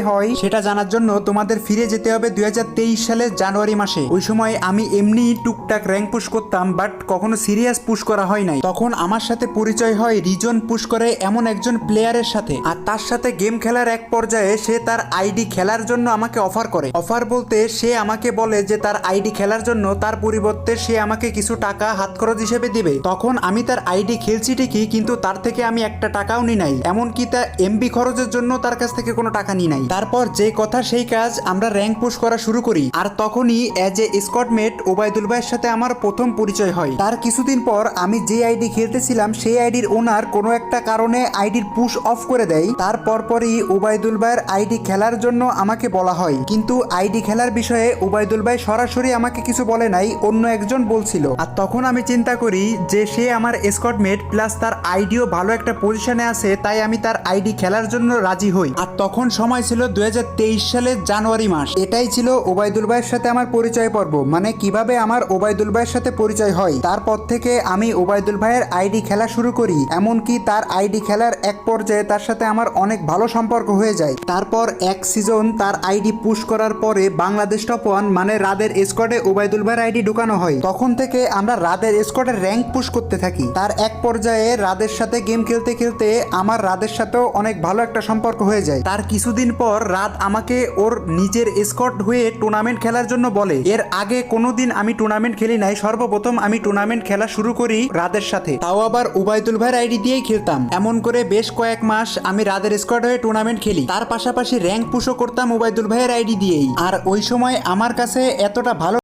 হয় সেটা জানার জন্য তোমাদের ফিরে যেতে হবে 2023 সালের জানুয়ারি মাসে। ওই সময় আমি এমনি টুকটাক র্যাঙ্ক পুশ করতাম, বাট কখনো সিরিয়াস পুশ করা হয় নাই। তখন আমার সাথে পরিচয় হয় রিজন পুশ করে এমন একজন প্লেয়ারের সাথে, আর তার সাথে গেম খেলার এক পর্যায়ে সে তার আইডি খেলার জন্য আমাকে অফার করে। অফার বলতে সে আমাকে বলে যে তার আইডি খেলার জন্য তার পরিবর্তে সে আমাকে কিছু টাকা হাত খরচ হিসেবে দিবে। তখন আমি তার আইডি খেলছি ঠিকই, কিন্তু তার থেকে আমি একটা টাকাও নি নাই, এমনকি তার এমবি খরচের জন্য তার কাছ থেকে কোনো টাকা নি নাই। তারপর যে কথা সেই কাজ, আমরা র্যাঙ্ক পুশ করা শুরু করি। আর তখনই এজ এ স্কোয়াডমেট ওবায়দুল ভাইয়ের সাথে আমার প্রথম পরিচয় হয়। তার কিছুদিন পর আমি যে আইডি খেলতেছিলাম সেই আইডির ওনার কোনো একটা কারণে আইডির পুশ অফ করে দেয়। তার পরপরই ওবায়দুল ভাইয়ের আইডি খেলার জন্য আমাকে বলা হয়, কিন্তু আইডি খেলার বিষয়ে ওবায়দুল ভাই সরাসরি আমাকে কিছু বলে নাই, অন্য একজন বলছিল। আর তখন আমি চিন্তা করি যে সে আমার স্কোয়াডমেট প্লাস তার আইডিও ভালো একটা পজিশনে আছে, তাই আমি তার আইডি খেলার জন্য রাজি হই। আর তখন সময় ছিল 2023 সালের জানুয়ারি মাস। এটাই ছিল ওবায়দুল ভাইয়ের সাথে আমার পরিচয় পর্ব, মানে কিভাবে আমার ওবায়দুল ভাইয়ের সাথে পরিচয় হয়। তারপর থেকে আমি ওবায়দুল ভাইয়ের আইডি খেলা শুরু করি, এমনকি তার আইডি খেলার এক পর্যায়ে তার সাথে আমার অনেক ভালো সম্পর্ক হয়ে যায়। তারপর এক সিজন তার আইডি পুশ করার পরে বাংলাদেশ টপ 1 মানে রাদের স্কোয়াডে ওবায়দুল ভাইয়ের আইডি ঢুকানো হয়। তখন থেকে আমরা রাদের স্কোয়াডের র্যাঙ্ক পুশ করতে থাকি। তার এক পর্যায়ে রাদের সাথে গেম খেলতে খেলতে আমার রাদের সাথেও অনেক ভালো একটা সম্পর্ক হয়ে যায়। তার কিছুদিন পর রাত আমাকে ওর নিজের স্কোয়াড হয়ে টুর্নামেন্ট খেলার জন্য বলে। এর আগে কোনোদিন আমি টুর্নামেন্ট খেলি নাই, সর্বপ্রথম আমি টুর্নামেন্ট খেলা শুরু করি রাদের সাথে, তাও আবার ওবায়দুল ভাইয়ের আইডি দিয়েই খেলতাম। এমন করে বেশ কয়েক মাস আমি রাদের স্কোয়াড হয়ে টুর্নামেন্ট খেলি, তার পাশাপাশি র্যাঙ্ক পুশও করতাম ওবায়দুল ভাইয়ের আইডি দিয়েই। আর ওই সময় আমার কাছে এতটা ভালো